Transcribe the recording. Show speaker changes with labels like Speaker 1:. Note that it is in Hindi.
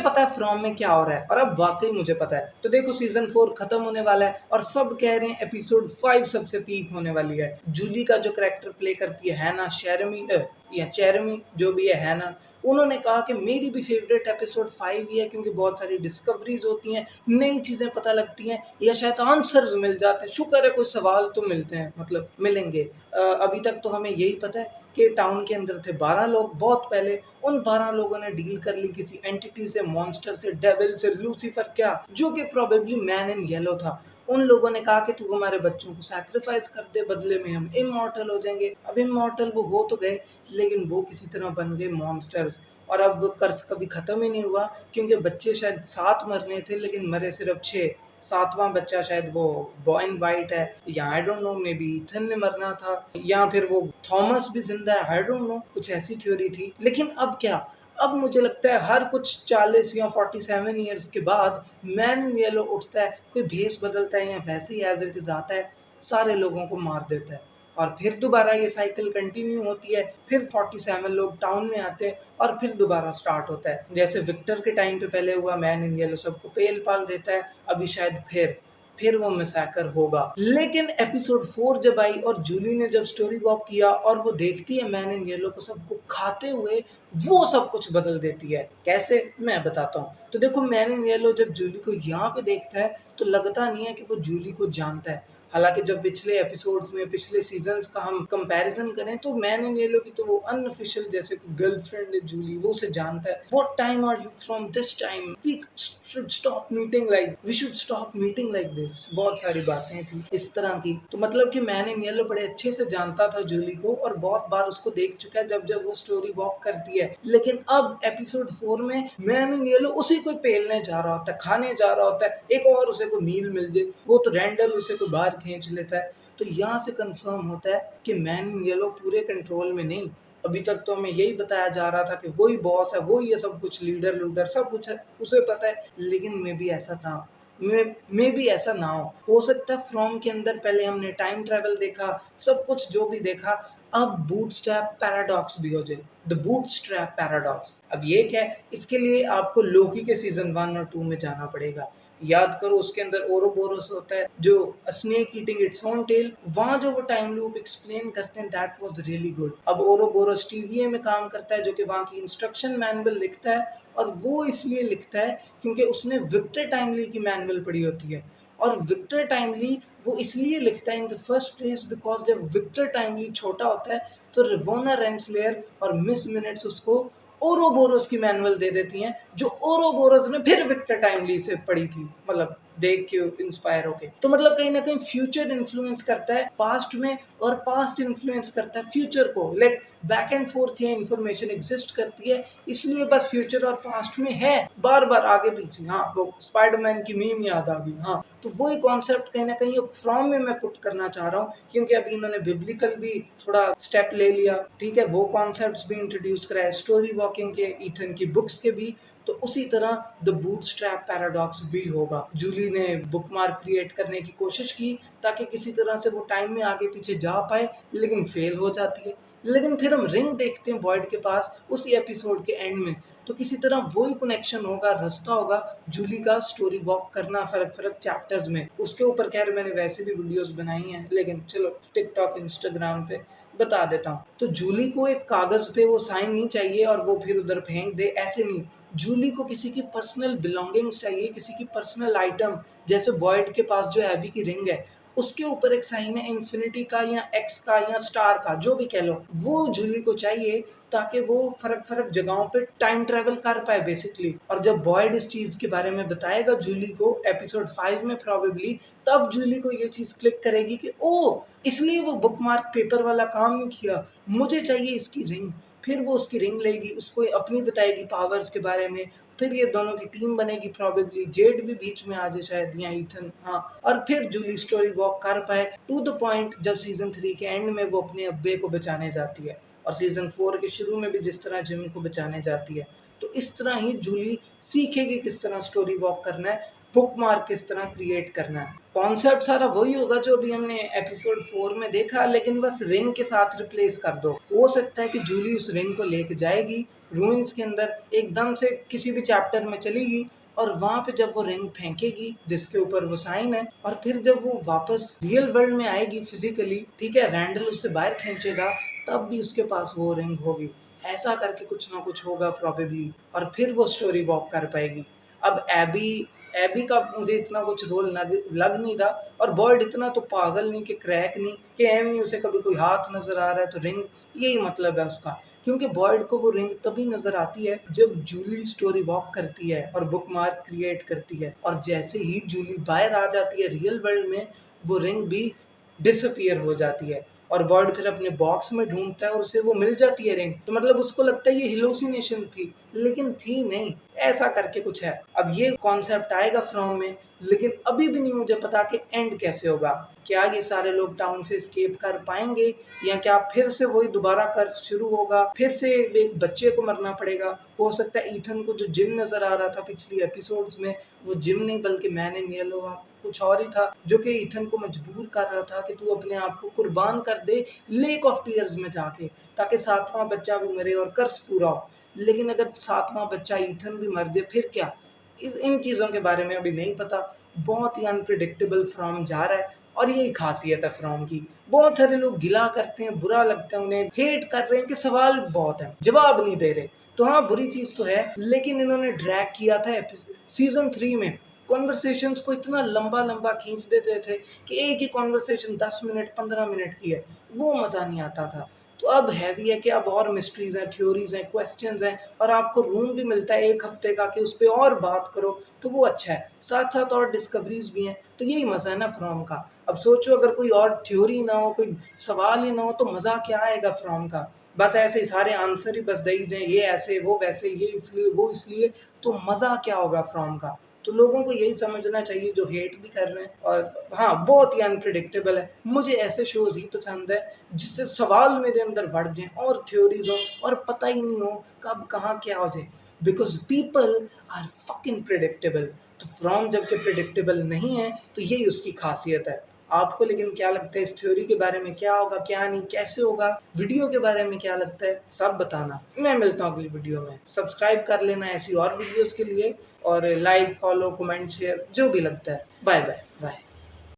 Speaker 1: पता है फ्रॉम में क्या हो रहा है और अब वाकई मुझे पता है। तो देखो सीजन 4 खत्म होने वाला है और सब कह रहे हैं एपिसोड 5 सबसे पीक होने वाली है। जूली का जो कैरेक्टर प्ले करती है हैना शेरमी या चेरमी जो भी है हैना, उन्होंने कहा कि मेरी भी फेवरेट एपिसोड 5 ही है क्योंकि बहुत सारी डिस्कवरीज होती हैं, नई चीजें पता लगती हैं या शायद आंसर्स मिल जाते हैं। शुक्र है कोई सवाल तो मिलते हैं, मतलब मिलेंगे। अभी तक तो हमें यही पता है कि टाउन के अंदर थे 12 लोग बहुत पहले। उन 12 लोगों ने डील कर ली किसी एंटिटी से, मॉन्स्टर से, डेविल से, लूसीफर क्या, जो कि प्रोबेबली मैन इन येलो था। उन लोगों ने कहा कि तू हमारे बच्चों को सैक्रिफाइस कर दे, बदले में हम इमॉर्टल हो जाएंगे। अब इमॉर्टल वो हो तो गए, लेकिन वो किसी तरह बन गए मॉन्स्टर्स। और अब वो कर्स कभी खत्म ही नहीं हुआ क्योंकि बच्चे शायद 7 मरने थे लेकिन मरे सिर्फ 6। 7वां बच्चा शायद वो बॉय इन वाइट है, या I don't know, may be Ethan ने मरना था, या फिर वो थॉमस भी जिंदा है, आई डोंट नो, कुछ ऐसी थ्योरी थी। लेकिन अब क्या, अब मुझे लगता है हर कुछ 40 या 47 ईयर्स के बाद मैन इन येलो उठता है, कोई भेष बदलता है या वैसे ही एज इट इज आता है, सारे लोगों को मार देता है और फिर दोबारा ये साइकिल कंटिन्यू होती है। फिर 47 लोग टाउन में आते हैं और फिर दोबारा स्टार्ट होता है। जैसे विक्टर के टाइम पे पहले हुआ, मैन इन येलो सबको पेल पाल देता है, अभी शायद फिर वो मैसेकर होगा। लेकिन एपिसोड 4 जब आई और जूली ने जब स्टोरी वॉक किया और वो देखती है मैन इन येलो को सबको खाते हुए, वो सब कुछ बदल देती है। कैसे, मैं बताता हूँ। तो देखो मैन इन येलो जब जूली को यहाँ पे देखता है तो लगता नहीं है कि वो जूली को जानता है। हालांकि जब पिछले एपिसोड्स में, पिछले सीजन्स का हम कंपैरिजन करें तो मैन इन येलो की तो वो अनऑफिशियल जैसे गर्लफ्रेंड है जूली, वो उसे जानता है। What time are you from this time, we should stop meeting like, we should stop meeting like this, बहुत सारी बातें थी इस तरह की। तो मतलब कि मैन इन येलो बड़े अच्छे से जानता था जूली को और बहुत बार उसको देख चुका है जब जब वो स्टोरी वॉक करती है। लेकिन अब एपिसोड 4 में मैन इन येलो उसी को पेलने जा रहा होता है, खाने जा रहा होता है, एक और उसे को मील मिल जाए, वो तो रैंडल उसे को बाहर खींच लेता है। तो यहाँ से कंफर्म होता है कि मैन इन येलो पूरे कंट्रोल में नहीं। अभी तक तो हमें यही बताया जा रहा था कि वही बॉस है, वो ये सब कुछ लीडर लूडर सब कुछ है, उसे पता है। लेकिन मे भी ऐसा ना मे भी ऐसा ना हो सकता है फ्रॉम के अंदर पहले हमने टाइम ट्रैवल देखा, सब कुछ जो भी देखा, अब बूटस्ट्रैप पैराडॉक्स भी हो जाए, द बूटस्ट्रैप पैराडॉक्स। अब ये क्या है, इसके लिए आपको लोकी के सीजन 1 और 2 में जाना पड़ेगा। याद करो उसके अंदर ओरोबोरोस होता है जो snake eating its own tail, वहां जो वो टाइम लूप एक्सप्लेन करते हैं दैट वाज रियली गुड। अब ओरोबोरोस टीवीए में काम करता है जो कि वहां की इंस्ट्रक्शन मैनुअल लिखता है, और वो इसलिए लिखता है क्योंकि उसने विक्टर टाइमली की मैनुअल पढ़ी होती है। और विक्टर टाइमली वो इसलिए लिखता है in the first place because जब विक्टर टाइमली छोटा होता है तो रिवोना रेंसलेयर और मिस मिनट्स उसको ओरोबोरोस की मैनुअल दे देती हैं, जो ओरोबोरोस ने फिर विक्टर टाइमली से पढ़ी थी, मतलब देख के इंस्पायर होके। तो मतलब कहीं ना कहीं फ्यूचर इन्फ्लुएंस करता है पास्ट में और पास्ट इन्फ्लुएंस करता है फ्यूचर को। लाइक बैक एंड फोर्थ ये इन्फॉर्मेशन एग्जिस्ट करती है, इसलिए बस फ्यूचर और पास्ट में है बार बार आगे पीछे। हाँ, वो स्पाइडरमैन की मीम याद आ गई। हाँ, तो वही कॉन्सेप्ट कहीं ना कहीं फ्रॉम में मैं पुट करना चाह रहा हूँ क्योंकि अभी इन्होंने बिब्लिकल भी थोड़ा स्टेप ले लिया, ठीक है, वो कॉन्सेप्ट्स भी इंट्रोड्यूस कराए, स्टोरी वॉकिंग के, ईथन की बुक्स के भी। तो उसी तरह द बूटस्ट्रैप पैराडॉक्स भी होगा। जूली ने बुकमार्क क्रिएट करने की कोशिश की ताकि किसी तरह से वो टाइम में आगे पीछे जा पाए, लेकिन फेल हो जाती है। लेकिन फिर हम रिंग देखते हैं बॉयड के पास उसी एपिसोड के एंड में, तो किसी तरह वही कनेक्शन होगा, रास्ता होगा जूली का स्टोरी वॉक करना फर्क फर्क चैप्टर्स में। उसके ऊपर खैर मैंने वैसे भी वीडियोस बनाई हैं, लेकिन चलो टिकटॉक इंस्टाग्राम पे बता देता हूँ। तो जूली को एक कागज पे वो साइन नहीं चाहिए और वो फिर उधर फेंक दे, ऐसे नहीं। जूली को किसी की पर्सनल बिलोंगिंग्स चाहिए, किसी की पर्सनल आइटम, जैसे बॉयड के पास जो एबी की रिंग है उसके ऊपर एक साइन है इन्फिनिटी का या एक्स का या स्टार का, जो भी कह लो, वो जूली को चाहिए ताकि वो फर्क फर्क जगहों पे टाइम ट्रेवल कर पाए बेसिकली। और जब बॉयड इस चीज के बारे में बताएगा जूली को एपिसोड 5 में प्रोबेबली, तब जूली को ये चीज क्लिक करेगी कि ओ, इसलिए वो बुकमार्क पेपर वाला काम नहीं किया, मुझे चाहिए इसकी रिंग। फिर वो उसकी रिंग लेगी, उसको अपनी बताएगी पावर्स के बारे में, फिर ये दोनों की टीम बनेगी, प्रोबेबली जेड भी बीच में आ जाए शायद, या ईथन। हाँ, और फिर जूली स्टोरी वॉक कर पाए टू द पॉइंट जब सीजन 3 के एंड में वो अपने अब्बे को बचाने जाती है, और सीजन 4 के शुरू में भी जिस तरह जिम को बचाने जाती है। तो इस तरह ही जूली सीखेगी किस तरह स्टोरी वॉक करना है। बुक मार्क किस तरह क्रिएट करना है। कॉन्सेप्ट सारा वही होगा जो अभी हमने एपिसोड 4 में देखा, लेकिन बस रिंग के साथ रिप्लेस कर दो। हो सकता है कि जूली उस रिंग को लेके जाएगी रूइंस के अंदर, एकदम से किसी भी चैप्टर में चलेगी, और वहां पे जब वो रिंग फेंकेगी जिसके ऊपर वो साइन है, और फिर जब वो वापस रियल वर्ल्ड में आएगी फिजिकली, ठीक है, रैंडल उससे बाहर खींचेगा, तब भी उसके पास वो रिंग होगी। ऐसा करके कुछ ना कुछ होगा प्रोबेबली, और फिर वो स्टोरी वॉक कर पाएगी। अब एबी एबी का मुझे इतना कुछ रोल लग नहीं रहा, और बॉयड इतना तो पागल नहीं कि क्रैक नहीं कि एमी उसे कभी कोई हाथ नजर आ रहा है तो रिंग, यही मतलब है उसका। क्योंकि बॉयड को वो रिंग तभी नजर आती है जब जूली स्टोरी वॉक करती है और बुक मार्क क्रिएट करती है, और जैसे ही जूली बाहर आ जाती है रियल वर्ल्ड में, वो रिंग भी डिसअपियर हो जाती है, और बॉयड फिर अपने बॉक्स में ढूंढता है और उसे वो मिल जाती है रिंग। तो मतलब उसको लगता है ये हिलोसिनेशन थी, लेकिन थी नहीं। ऐसा करके कुछ है। अब ये कॉन्सेप्ट आएगा फ्रॉम में, लेकिन अभी भी नहीं मुझे पता कि एंड कैसे होगा। क्या ये सारे लोग टाउन से एस्केप कर पाएंगे, या क्या फिर से वही दोबारा कर्ज शुरू होगा, फिर से एक बच्चे को मरना पड़ेगा। हो सकता है ईथन को जो जिम नजर आ रहा था पिछली एपिसोड्स में, वो जिम नहीं बल्कि मैन इन येलो कुछ और ही था, जो कि ईथन को मजबूर कर रहा था कि तू अपने आप को कुर्बान कर दे लेक ऑफ टीयर्स में जाके, ताकि सातवां बच्चा भी मरे और कर्ज पूरा हो। लेकिन अगर सातवां बच्चा ईथन भी मर जाए फिर क्या? इन चीज़ों के बारे में अभी नहीं पता। बहुत ही अनप्रिडिक्टेबल फ्रॉम जा रहा है, और यही खासियत है फ्रॉम की। बहुत सारे लोग गिला करते हैं, बुरा लगता है उन्हें, हेट कर रहे हैं कि सवाल बहुत है, जवाब नहीं दे रहे। तो हाँ, बुरी चीज़ तो है, लेकिन इन्होंने ड्रैग किया था सीजन 3 में। कॉन्वर्सेशंस को इतना लंबा लंबा खींच देते थे कि एक ही कॉन्वर्सेशन 10 मिनट 15 मिनट की है, वो मज़ा नहीं आता था। तो अब हैवी है कि अब और मिस्ट्रीज हैं, थ्योरीज हैं, क्वेश्चंस हैं, और आपको रूम भी मिलता है एक हफ्ते का कि उस पर और बात करो, तो वो अच्छा है। साथ साथ और डिस्कवरीज भी हैं, तो यही मज़ा है ना फ्रॉम का। अब सोचो अगर कोई और थ्योरी ना हो, कोई सवाल ही ना हो, तो मज़ा क्या आएगा फ्रॉम का। बस ऐसे ही सारे आंसर ही बस दे ही जाए, ये ऐसे वो वैसे, ये इसलिए वो इसलिए, तो मज़ा क्या होगा फ्रॉम का। तो लोगों को यही समझना चाहिए जो हेट भी कर रहे हैं। और हाँ, बहुत ही अनप्रिडिक्टेबल है। मुझे ऐसे शोज ही पसंद है जिससे सवाल मेरे अंदर बढ़ जाए और थ्योरीज हो, और पता ही नहीं हो कब कहाँ क्या हो जाए, because people are fucking predictable. तो फ्रॉम जबकि प्रिडिक्टेबल नहीं है, तो यही उसकी खासियत है। आपको लेकिन क्या लगता है इस थ्योरी के बारे में, क्या होगा क्या नहीं, कैसे होगा, वीडियो के बारे में क्या लगता है, सब बताना। मैं मिलता हूँ अगली वीडियो में। सब्सक्राइब कर लेना ऐसी और वीडियोस के लिए, और लाइक फॉलो कमेंट शेयर जो भी लगता है। Bye bye bye.